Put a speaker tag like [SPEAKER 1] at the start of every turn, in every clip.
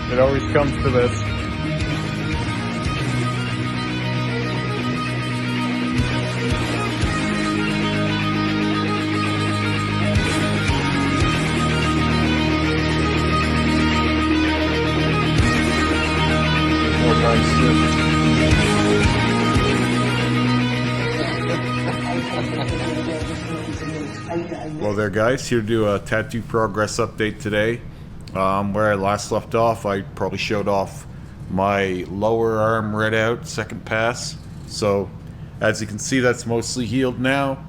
[SPEAKER 1] It always comes to this. More nice. Well there guys, here to do a tattoo progress update today. Where I last left off, I probably showed off my lower arm redout second pass. So as you can see, that's mostly healed now.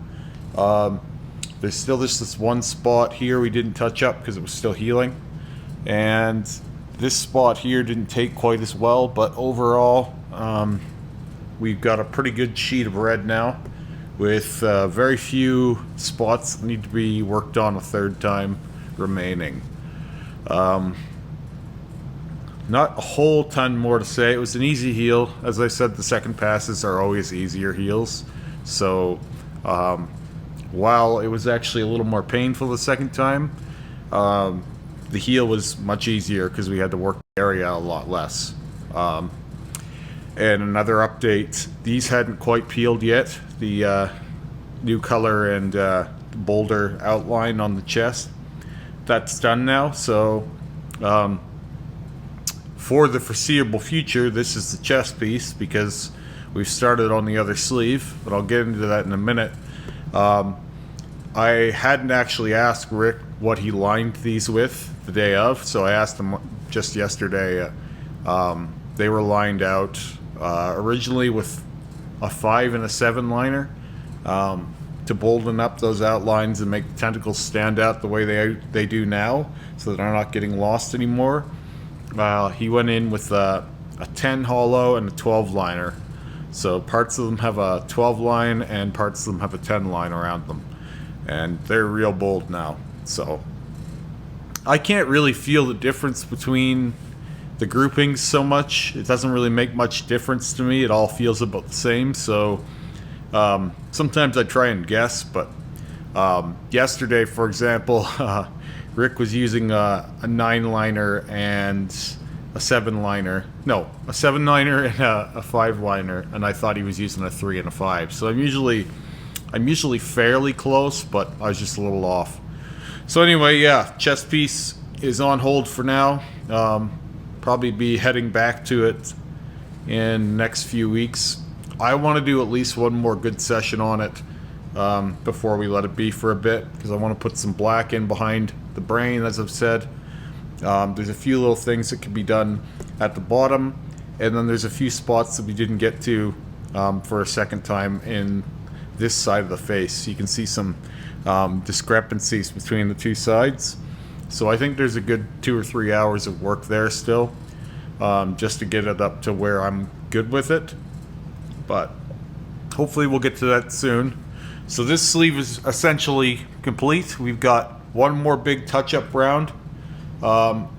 [SPEAKER 1] There's still just this one spot here we didn't touch up because it was still healing, and this spot here didn't take quite as well, but overall we've got a pretty good sheet of red now, with very few spots that need to be worked on a third time remaining. Not a whole ton more to say. It was an easy heal. As I said, the second passes are always easier heals. So while it was actually a little more painful the second time, the heal was much easier because we had to work the area a lot less. And another update, these hadn't quite peeled yet. The new color and bolder outline on the chest. That's done now, so for the foreseeable future, this is the chest piece because we've started on the other sleeve, but I'll get into that in a minute. I hadn't actually asked Rick what he lined these with the day of, so I asked him just yesterday. They were lined out originally with a 5 and a 7 liner to bolden up those outlines and make the tentacles stand out the way they do now, so that they're not getting lost anymore. He went in with a 10 hollow and a 12 liner, so parts of them have a 12 line and parts of them have a 10 line around them, and they're real bold now. So I can't really feel the difference between the groupings so much. It doesn't really make much difference to me. It all feels about the same. So sometimes I try and guess, but yesterday, for example, Rick was using a 9 liner and a 7 liner. No, a 7 liner and a 5 liner, and I thought he was using a 3 and a 5. So I'm usually fairly close, but I was just a little off. So anyway, yeah, chest piece is on hold for now. Probably be heading back to it in the next few weeks. I want to do at least one more good session on it before we let it be for a bit, because I want to put some black in behind the brain, as I've said. There's a few little things that can be done at the bottom, and then there's a few spots that we didn't get to for a second time in this side of the face. You can see some discrepancies between the two sides. So I think there's a good 2 or 3 hours of work there still, just to get it up to where I'm good with it. But hopefully we'll get to that soon. So this sleeve is essentially complete. We've got one more big touch-up round. Got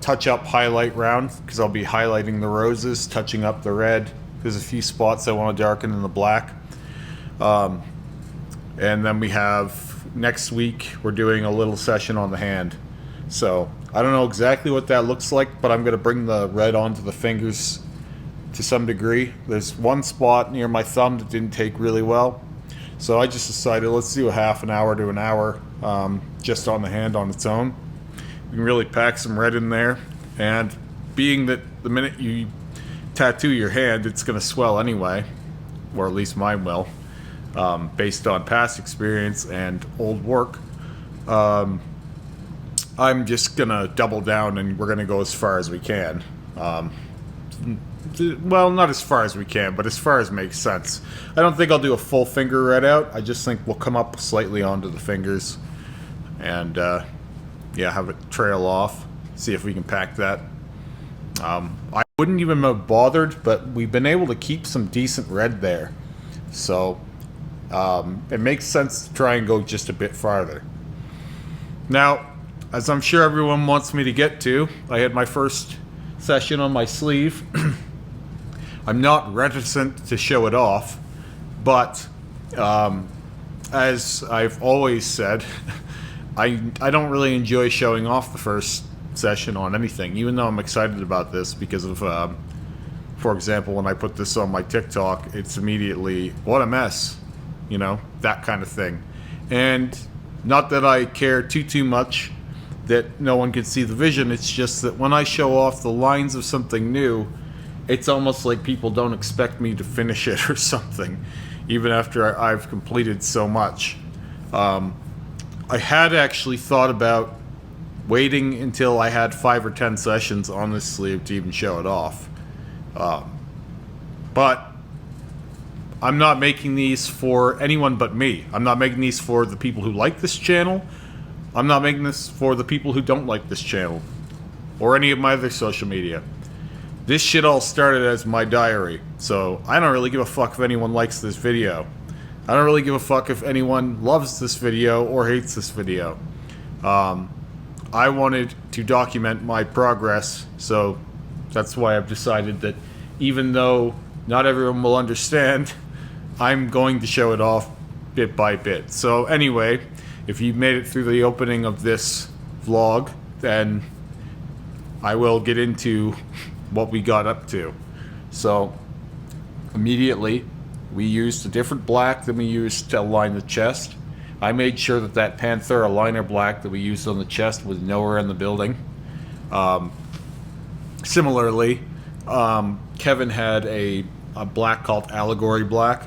[SPEAKER 1] touch-up highlight round, because I'll be highlighting the roses, touching up the red. There's a few spots I want to darken in the black. And then we have next week, we're doing a little session on the hand. So I don't know exactly what that looks like, but I'm going to bring the red onto the fingers to some degree. There's one spot near my thumb that didn't take really well, so I just decided let's do a half an hour to an hour just on the hand on its own. You can really pack some red in there, and being that the minute you tattoo your hand, it's going to swell anyway, or at least mine will. Based on past experience and old work, I'm just gonna double down, and we're gonna go as far as we can. Well, not as far as we can, but as far as makes sense. I don't think I'll do a full finger red out. I just think we'll come up slightly onto the fingers and yeah, have it trail off, see if we can pack that. I wouldn't even have bothered, but we've been able to keep some decent red there, so it makes sense to try and go just a bit farther. Now, as I'm sure everyone wants me to get to, I had my first session on my sleeve. I'm not reticent to show it off, but as I've always said, I don't really enjoy showing off the first session on anything, even though I'm excited about this because of, for example, when I put this on my TikTok, it's immediately, what a mess, you know, that kind of thing. And not that I care too much that no one can see the vision, it's just that when I show off the lines of something new, it's almost like people don't expect me to finish it or something, even after I've completed so much. I had actually thought about waiting until I had 5 or 10 sessions on this sleeve to even show it off. But I'm not making these for anyone but me. I'm not making these for the people who like this channel. I'm not making this for the people who don't like this channel or any of my other social media. This shit all started as my diary, so I don't really give a fuck if anyone likes this video. I don't really give a fuck if anyone loves this video or hates this video. I wanted to document my progress, so that's why I've decided that even though not everyone will understand, I'm going to show it off bit by bit. So anyway, if you made it through the opening of this vlog, then I will get into what we got up to. So immediately we used a different black than we used to align the chest. I made sure that that Panthera liner black that we used on the chest was nowhere in the building. Similarly, Kevin had a black called Allegory Black,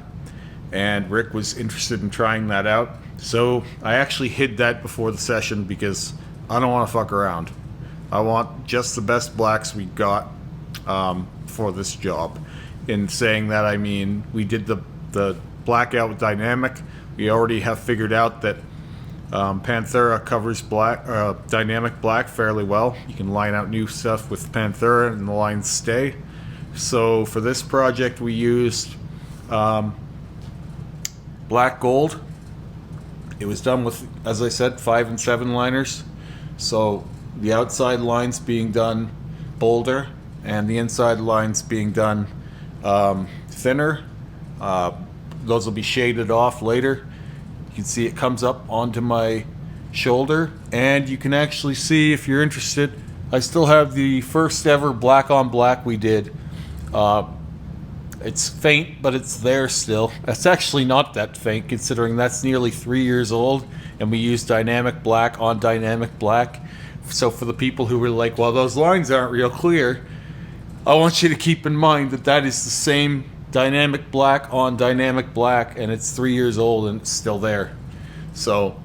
[SPEAKER 1] and Rick was interested in trying that out. So I actually hid that before the session because I don't want to fuck around. I want just the best blacks we got for this job. In saying that, I mean, we did the blackout with dynamic. We already have figured out that Panthera covers dynamic black fairly well. You can line out new stuff with Panthera and the lines stay. So for this project we used black gold. It was done with, as I said, 5 and 7 liners. So the outside lines being done bolder and the inside lines being done thinner. Those will be shaded off later. You can see it comes up onto my shoulder, and you can actually see, if you're interested, I still have the first ever black on black we did. It's faint, but it's there still. That's actually not that faint, considering that's nearly 3 years old, and we used dynamic black on dynamic black. So for the people who were like, well, those lines aren't real clear, I want you to keep in mind that that is the same dynamic black on dynamic black, and it's 3 years old and it's still there. So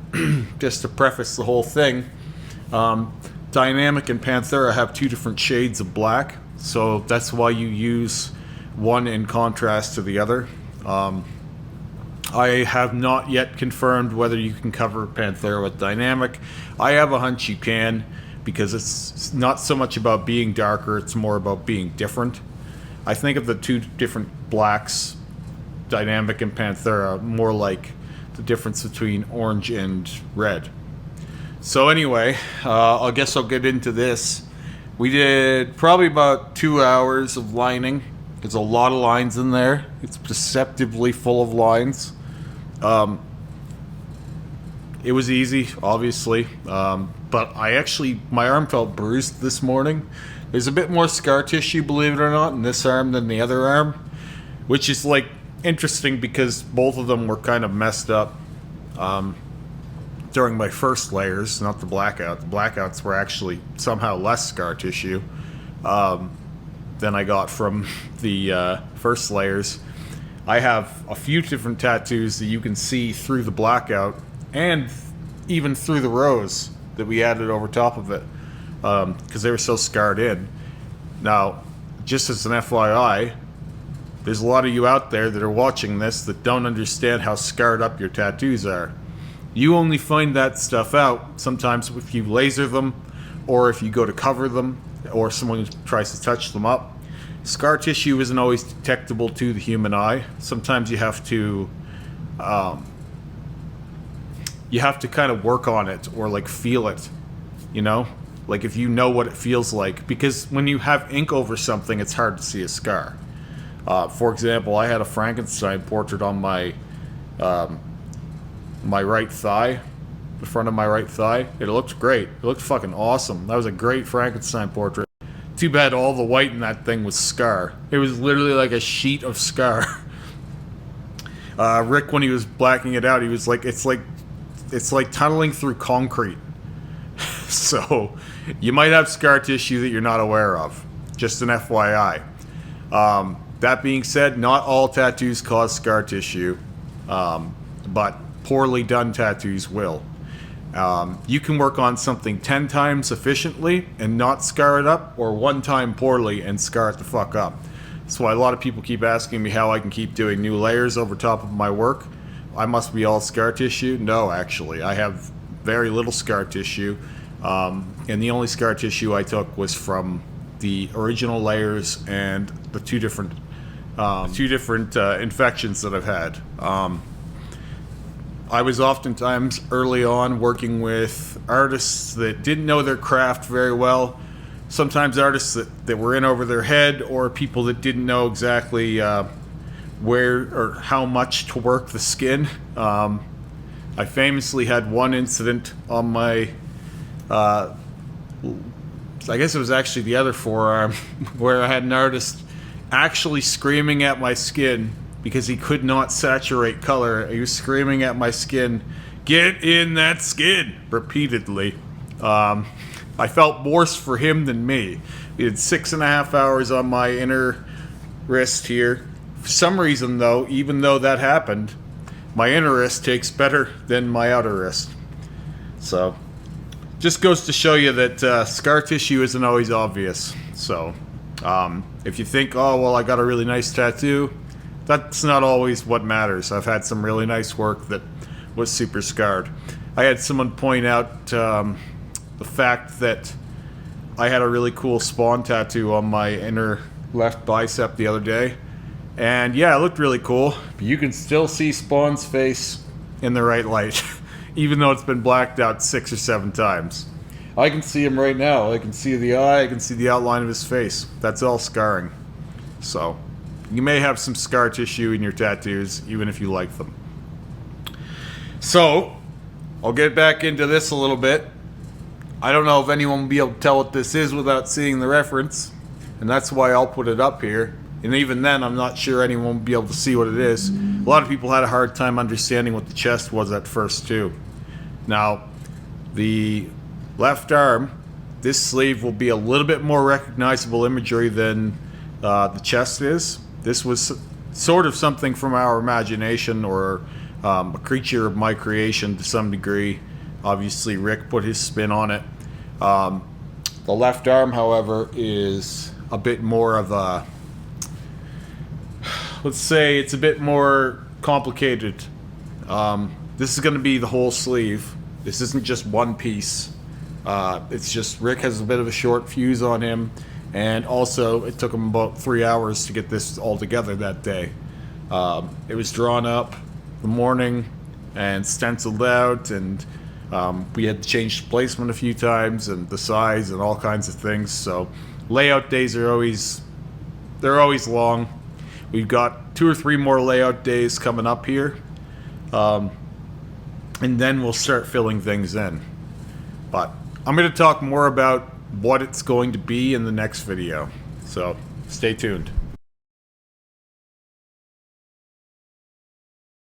[SPEAKER 1] just to preface the whole thing, dynamic and Panthera have 2 different shades of black, so that's why you use one in contrast to the other. I have not yet confirmed whether you can cover Panthera with dynamic. I have a hunch you can, because it's not so much about being darker, it's more about being different. I think of the 2 different blacks, dynamic and Panthera, more like the difference between orange and red. So anyway, I guess I'll get into this. We did probably about 2 hours of lining. There's a lot of lines in there. It's deceptively full of lines. It was easy, obviously, but my arm felt bruised this morning. There's a bit more scar tissue, believe it or not, in this arm than the other arm, which is like interesting because both of them were kind of messed up during my first layers, not the blackout. The blackouts were actually somehow less scar tissue than I got from the first layers. I have a few different tattoos that you can see through the blackout and even through the rose that we added over top of it, because they were so scarred in. Now, just as an FYI, there's a lot of you out there that are watching this that don't understand how scarred up your tattoos are. You only find that stuff out sometimes if you laser them, or if you go to cover them, or someone tries to touch them up. Scar tissue isn't always detectable to the human eye. Sometimes you have to kind of work on it, or like feel it, you know? Like if you know what it feels like, because when you have ink over something, it's hard to see a scar. For example, I had a Frankenstein portrait on my my right thigh, the front of my right thigh. It looked great. It looked fucking awesome. That was a great Frankenstein portrait. Too bad all the white in that thing was scar. It was literally like a sheet of scar. Rick, when he was blacking it out, he was like, it's like tunneling through concrete. So you might have scar tissue that you're not aware of. Just an FYI. That being said, not all tattoos cause scar tissue, but poorly done tattoos will. You can work on something 10 times efficiently and not scar it up, or 1 time poorly and scar it the fuck up. That's why a lot of people keep asking me how I can keep doing new layers over top of my work. I must be all scar tissue. No, actually, I have very little scar tissue, and the only scar tissue I took was from the original layers and the two different infections that I've had. I was oftentimes early on working with artists that didn't know their craft very well. Sometimes artists that were in over their head, or people that didn't know exactly where or how much to work the skin. I famously had one incident on my, I guess it was actually the other forearm, where I had an artist actually screaming at my skin because he could not saturate color. He was screaming at my skin, "Get in that skin!" repeatedly. I felt worse for him than me. He had 6.5 hours on my inner wrist here. For some reason, though, even though that happened, my inner wrist takes better than my outer wrist. So, just goes to show you that scar tissue isn't always obvious. So, if you think, oh, well, I got a really nice tattoo, that's not always what matters. I've had some really nice work that was super scarred. I had someone point out the fact that I had a really cool Spawn tattoo on my inner left bicep the other day. And yeah, it looked really cool, but you can still see Spawn's face in the right light, even though it's been blacked out 6 or 7 times. I can see him right now. I can see the eye, I can see the outline of his face. That's all scarring. So, you may have some scar tissue in your tattoos, even if you like them. So, I'll get back into this a little bit. I don't know if anyone will be able to tell what this is without seeing the reference, and that's why I'll put it up here. And even then, I'm not sure anyone will be able to see what it is. A lot of people had a hard time understanding what the chest was at first, too. Now, the left arm, this sleeve will be a little bit more recognizable imagery than the chest is. This was sort of something from our imagination, or a creature of my creation to some degree. Obviously, Rick put his spin on it. The left arm, however, is a bit more of a, let's say it's a bit more complicated. This is going to be the whole sleeve. This isn't just one piece. It's just Rick has a bit of a short fuse on him, and also it took him about 3 hours to get this all together that day. It was drawn up the morning and stenciled out, and we had to change the placement a few times and the size and all kinds of things. So layout days are always long. We've got 2 or 3 more layout days coming up here, and then we'll start filling things in. But I'm going to talk more about what it's going to be in the next video, so stay tuned.